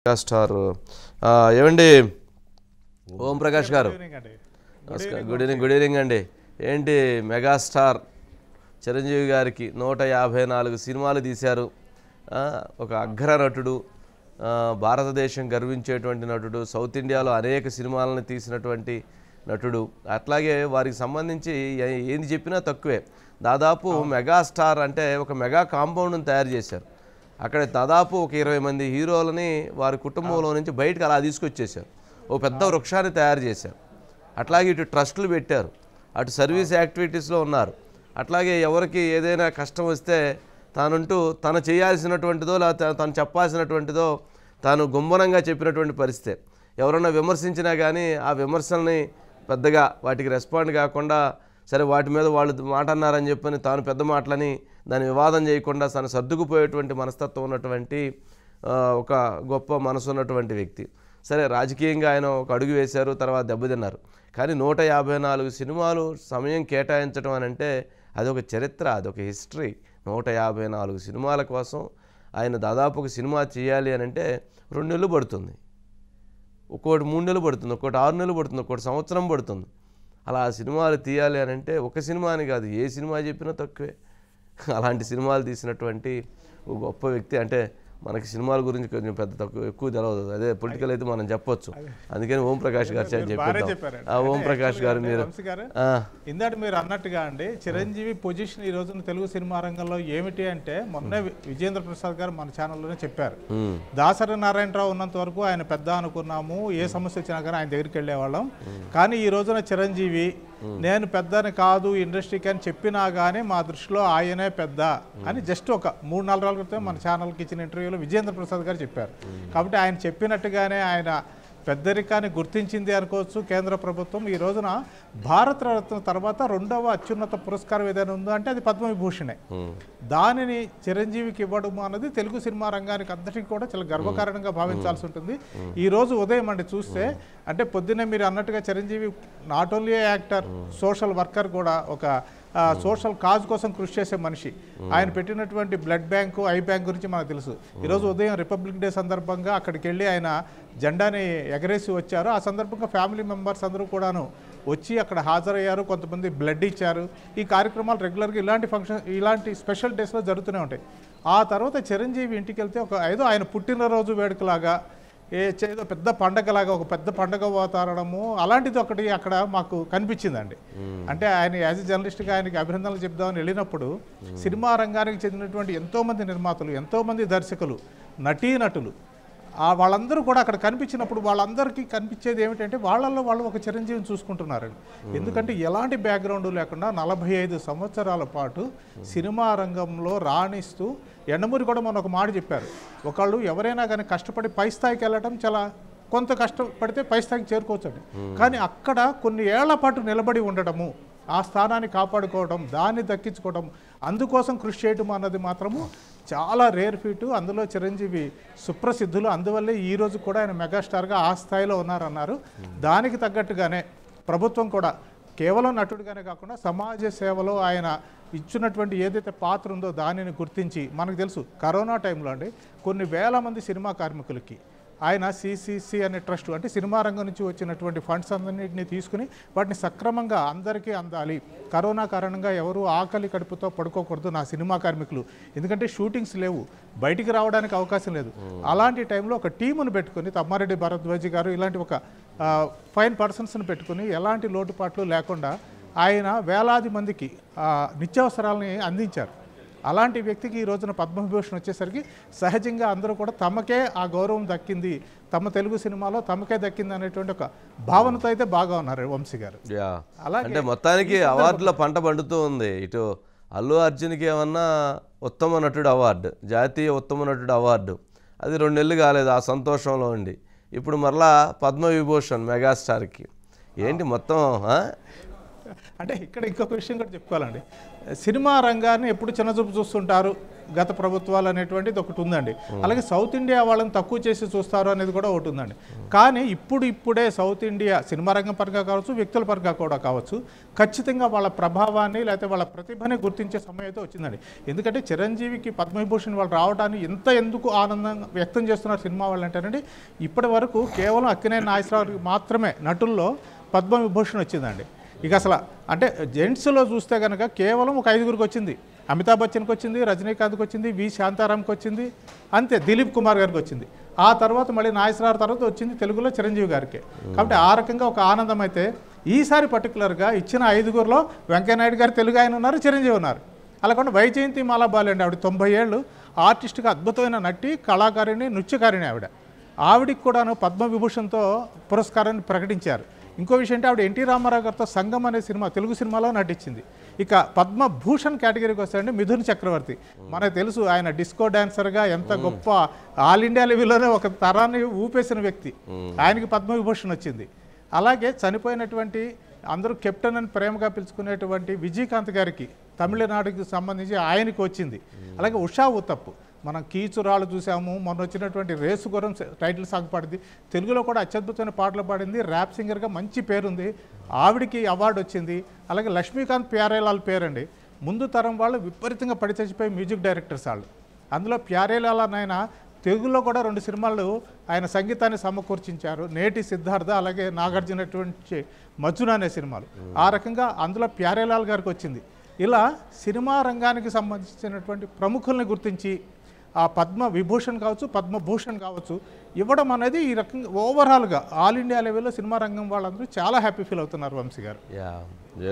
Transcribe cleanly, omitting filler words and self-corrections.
Star ఏమండి ఓం ప్రకాష్ గారు good evening అండి. ఏంటి మెగాస్టార్ చిరంజీవి గారికి 154 సినిమాలు తీశారు. ఒక అగ్ర నటుడు, భారతదేశం గర్వించేటువంటి నటుడు, సౌత్ ఇండియాలో అనేక సినిమాలను తీసినటువంటి నటుడు. అట్లాగే వారికి సంబంధించి ఏంది చెప్పినా తక్కువే. దాదాపు మెగాస్టార్ అంటే ఒక మెగా కాంపౌండ్ని తయారు చేశారు. అక్కడ దాదాపు ఒక 20 మంది హీరోలని వారి కుటుంబంలో నుంచి బయటకు అలా తీసుకొచ్చేసారు. ఓ పెద్ద వృక్షాన్ని తయారు చేశారు. అట్లాగే ఇటు ట్రస్టులు పెట్టారు, అటు సర్వీస్ యాక్టివిటీస్లో ఉన్నారు. అట్లాగే ఎవరికి ఏదైనా కష్టం వస్తే తానుంటూ తను చేయాల్సినటువంటిదో లేదా తను చెప్పాల్సినటువంటిదో తాను గుంభనంగా చెప్పినటువంటి పరిస్థితి. ఎవరన్నా విమర్శించినా కానీ ఆ విమర్శల్ని పెద్దగా వాటికి రెస్పాండ్ కాకుండా సరే వాటి మీద వాళ్ళు మాట అన్నారని చెప్పని తాను పెద్ద మాటలని దాని వివాదం చేయకుండా తను సర్దుకుపోయేటువంటి మనస్తత్వం ఉన్నటువంటి ఒక గొప్ప మనసు ఉన్నటువంటి వ్యక్తి. సరే రాజకీయంగా ఆయన ఒక అడుగు వేశారు, తర్వాత దెబ్బతిన్నారు. కానీ 154 సినిమాలు సమయం కేటాయించడం అని అంటే అదొక చరిత్ర, అదొక హిస్టరీ. 154 సినిమాల కోసం ఆయన దాదాపు ఒక సినిమా చేయాలి అని అంటే 2 నెలలు పడుతుంది, ఒక్కోటి 3 నెలలు పడుతుంది, ఒక్కోటి 6 నెలలు పడుతుంది, ఒక్కోటి సంవత్సరం పడుతుంది. అలా సినిమాలు తీయాలి అని అంటే ఒక సినిమా అని కాదు, ఏ సినిమా చెప్పినా తక్కువే. అలాంటి సినిమాలు తీసినటువంటి ఒక గొప్ప వ్యక్తి. అంటే మనకి సినిమాల గురించి కొంచెం ఎక్కువ తెలవదు, అదే పొలిటికల్ అయితే మనం చెప్పొచ్చు. అందుకని ఓం ప్రకాష్ గారు చెప్పారు. ఓం ప్రకాష్ గారు మీరు ఇందాక మీరు అన్నట్టుగా అండి, చిరంజీవి పొజిషన్ ఈ రోజున తెలుగు సినిమా రంగంలో ఏమిటి అంటే మొన్నే విజేంద్ర ప్రసాద్ గారు మన ఛానల్లోనే చెప్పారు. దాసరి నారాయణరావు ఉన్నంత వరకు ఆయన పెద్ద అనుకున్నాము, ఏ సమస్య వచ్చినా కానీ ఆయన దగ్గరికి వెళ్ళేవాళ్ళం. కానీ ఈ రోజున చిరంజీవి నేను పెద్దని కాదు ఇండస్ట్రీకి అని చెప్పినా కానీ మా దృష్టిలో ఆయనే పెద్ద అని జస్ట్ ఒక 3-4 రోజుల క్రితం మన ఛానల్కి ఇచ్చిన ఇంటర్వ్యూలో విజేంద్ర ప్రసాద్ గారు చెప్పారు. కాబట్టి ఆయన చెప్పినట్టుగానే ఆయన పెద్దరికాన్ని గుర్తించింది అనుకోవచ్చు కేంద్ర ప్రభుత్వం. ఈ రోజున భారతరత్న తర్వాత 2వ అత్యున్నత పురస్కారం ఏదైనా ఉందో అంటే అది పద్మవిభూషణే. దానిని చిరంజీవికి ఇవ్వడం అన్నది తెలుగు సినిమా రంగానికి అంతటికి కూడా చాలా గర్వకారణంగా భావించాల్సి ఉంటుంది. ఈ రోజు ఉదయం అండి చూస్తే అంటే పొద్దున్నే మీరు అన్నట్టుగా Chiranjeevi not only actor, social worker కూడా, ఒక సోషల్ కాజ్ కోసం కృషి చేసే మనిషి. ఆయన పెట్టినటువంటి బ్లడ్ బ్యాంకు, ఐ బ్యాంక్ గురించి మనకు తెలుసు. ఈరోజు ఉదయం రిపబ్లిక్ డే సందర్భంగా అక్కడికి వెళ్ళి ఆయన జెండాని ఎగరేసి వచ్చారు. ఆ సందర్భంగా ఫ్యామిలీ మెంబర్స్ అందరూ కూడాను వచ్చి అక్కడ హాజరయ్యారు, కొంతమంది బ్లడ్ ఇచ్చారు. ఈ కార్యక్రమాలు రెగ్యులర్గా ఇలాంటి స్పెషల్ డేస్లో జరుగుతూనే ఉంటాయి. ఆ తర్వాత చిరంజీవి ఇంటికి వెళ్తే ఏదో ఆయన పుట్టినరోజు వేడుకలాగా, ఏదో పెద్ద పండగలాగా, ఒక పెద్ద పండగ వాతావరణము అలాంటిది ఒకటి అక్కడ మాకు కనిపించిందండి. అంటే ఆయన యాజ్ ఎ జర్నలిస్ట్గా ఆయనకి అభినందనలు చెప్దామని వెళ్ళినప్పుడు సినిమా రంగానికి చెందినటువంటి ఎంతోమంది నిర్మాతలు, ఎంతోమంది దర్శకులు, నటీనటులు వాళ్ళందరూ కూడా అక్కడ కనిపించినప్పుడు వాళ్ళందరికీ కనిపించేది ఏమిటంటే వాళ్ళల్లో వాళ్ళు ఒక చిరంజీవిని చూసుకుంటున్నారండి. ఎందుకంటే ఎలాంటి బ్యాక్గ్రౌండ్ లేకుండా 45 సంవత్సరాల పాటు సినిమా రంగంలో రాణిస్తూ, ఎండమూరి కూడా మన ఒక మాట చెప్పారు, ఒకళ్ళు ఎవరైనా కానీ కష్టపడి పై స్థాయికి వెళ్ళటం చాలా కొంత కష్టపడితే పై స్థాయికి చేరుకోవచ్చండి. కానీ అక్కడ కొన్ని ఏళ్ల పాటు నిలబడి ఉండటము, ఆ స్థానాన్ని కాపాడుకోవడం, దాన్ని దక్కించుకోవడం, అందుకోసం కృషి చేయటం అన్నది మాత్రము చాలా రేర్ ఫీటు. అందులో చిరంజీవి సుప్రసిద్ధులు. అందువల్లే ఈరోజు కూడా ఆయన మెగాస్టార్గా ఆ స్థాయిలో ఉన్నారన్నారు. దానికి తగ్గట్టుగానే ప్రభుత్వం కూడా కేవలం నటుడిగానే కాకుండా సమాజ సేవలో ఆయన ఇచ్చినటువంటి ఏదైతే పాత్ర ఉందో దానిని గుర్తించి, మనకు తెలుసు కరోనా టైంలో అండి కొన్ని వేల మంది సినిమా కార్మికులకి ఆయన సిసిసి అనే ట్రస్ట్, అంటే సినిమా రంగం నుంచి వచ్చినటువంటి ఫండ్స్ అన్నింటినీ తీసుకుని వాటిని సక్రమంగా అందరికీ అందాలి, కరోనా కారణంగా ఎవరు ఆకలి కడుపుతో పడుకోకూడదు నా సినిమా కార్మికులు, ఎందుకంటే షూటింగ్స్ లేవు, బయటికి రావడానికి అవకాశం లేదు. అలాంటి టైంలో ఒక టీమును పెట్టుకుని తమ్మారెడ్డి భరద్వాజి గారు ఇలాంటి ఒక ఫైన్ పర్సన్స్ని పెట్టుకుని ఎలాంటి లోటుపాట్లు లేకుండా ఆయన వేలాది మందికి నిత్యావసరాలని అందించారు. అలాంటి వ్యక్తికి ఈ రోజున పద్మవిభూషణ్ వచ్చేసరికి సహజంగా అందరూ కూడా తమకే ఆ గౌరవం దక్కింది, తమ తెలుగు సినిమాలో తమకే దక్కింది అనేటువంటి ఒక భావనతో అయితే బాగా ఉన్నారు వంశీ గారు. అంటే మొత్తానికి అవార్డుల పంట పండుతూ ఉంది. ఇటు అల్లు అర్జున్కి ఏమన్నా ఉత్తమ నటుడు అవార్డు, జాతీయ ఉత్తమ నటుడు అవార్డు, అది 2 నెలలు కాలేదు, ఆ సంతోషంలో ఉండి ఇప్పుడు మరలా పద్మవిభూషణ్ మెగాస్టార్కి. ఏంటి మొత్తం అంటే ఇక్కడ ఇంకొక విషయం కూడా చెప్పుకోవాలండి. సినిమా రంగాన్ని ఎప్పుడు చిన్నచూపు చూస్తుంటారు గత ప్రభుత్వాలు అనేటువంటిది ఒకటి ఉందండి. అలాగే సౌత్ ఇండియా వాళ్ళని తక్కువ చేసి చూస్తారు అనేది కూడా ఒకటి ఉందండి. కానీ ఇప్పుడే సౌత్ ఇండియా సినిమా రంగం పరంగా కావచ్చు, వ్యక్తుల పరంగా కూడా కావచ్చు, ఖచ్చితంగా వాళ్ళ ప్రభావాన్ని లేకపోతే వాళ్ళ ప్రతిభని గుర్తించే సమయం అయితే వచ్చిందండి. ఎందుకంటే చిరంజీవికి పద్మవిభూషణ్ వాళ్ళు రావడాన్ని ఎందుకు ఆనందంగా వ్యక్తం చేస్తున్నారు సినిమా వాళ్ళు అంటేనండి, ఇప్పటి వరకు కేవలం అక్కినేని నాగేశ్వరరావుకి మాత్రమే నటుల్లో పద్మవిభూషణ్ వచ్చిందండి. ఇక అసలు అంటే జెంట్స్లో చూస్తే కనుక కేవలం ఒక 5గురికి వచ్చింది. అమితాబ్ బచ్చన్కి వచ్చింది, రజనీకాంత్కి వచ్చింది, వి శాంతారాంకి వచ్చింది, అంతే దిలీప్ కుమార్ గారికి వచ్చింది. ఆ తర్వాత మళ్ళీ నాగేశ్వరరావు తర్వాత వచ్చింది తెలుగులో చిరంజీవి గారికి. కాబట్టి ఆ రకంగా ఒక ఆనందం అయితే ఈసారి పర్టికులర్గా ఇచ్చిన 5గురిలో వెంకయ్యనాయుడు గారు తెలుగు ఆయన ఉన్నారు, చిరంజీవి ఉన్నారు. అలా కాకుండా వైజయంతి మాలాబాలి అండి, ఆవిడ 90 ఏళ్ళు ఆర్టిస్ట్గా అద్భుతమైన నటి, కళాకారిణి, నృత్యకారిణి ఆవిడికి కూడాను పద్మవిభూషణ్తో పురస్కారాన్ని ప్రకటించారు. ఇంకో విషయం అంటే ఆవిడ ఎన్టీ రామారావు గారితో సంగం అనే సినిమా తెలుగు సినిమాలో నటించింది. ఇక పద్మభూషణ్ కేటగిరీకి వస్తాయండి మిథున్ చక్రవర్తి. మనకు తెలుసు ఆయన డిస్కో డాన్సర్గా ఎంత గొప్ప ఆల్ ఇండియా లెవెల్లోనే ఒక తరాన్ని ఊపేసిన వ్యక్తి. ఆయనకి పద్మవిభూషణ్ వచ్చింది. అలాగే చనిపోయినటువంటి అందరూ కెప్టెన్ అని ప్రేమగా పిలుచుకునేటువంటి విజయకాంత్ గారికి తమిళనాడుకి సంబంధించి ఆయనకి వచ్చింది. అలాగే ఉషా ఉత్తప్పు, మనం కీచురాళ్ళు చూసాము, మొన్న వచ్చినటువంటి రేసు గురం టైటిల్ సాంగ్ పాడింది, తెలుగులో కూడా అత్యద్భుతమైన పాటలు పాడింది, ర్యాప్ సింగర్గా మంచి పేరుంది, ఆవిడికి అవార్డు వచ్చింది. అలాగే లక్ష్మీకాంత్ ప్యారేలాల్ పేరండి, ముందు తరం వాళ్ళు విపరీతంగా పడి చచ్చిపోయి మ్యూజిక్ డైరెక్టర్స్ వాళ్ళు. అందులో ప్యారేలాల్ ఆయన తెలుగులో కూడా 2 సినిమాలు ఆయన సంగీతాన్ని సమకూర్చించారు, నేటి సిద్ధార్థ అలాగే నాగార్జునటువంటి మజ్ను అనే సినిమాలు. ఆ రకంగా అందులో ప్యారేలాల్ గారికి వచ్చింది. ఇలా సినిమా రంగానికి సంబంధించినటువంటి ప్రముఖుల్ని గుర్తించి ఆ పద్మ విభూషణ్ కావచ్చు, పద్మభూషణ్ కావచ్చు ఇవ్వడం అనేది ఈ రకంగా ఓవరాల్గా ఆల్ ఇండియా లెవెల్లో సినిమా రంగం వాళ్ళందరూ చాలా హ్యాపీ ఫీల్ అవుతున్నారు వంశీ గారు.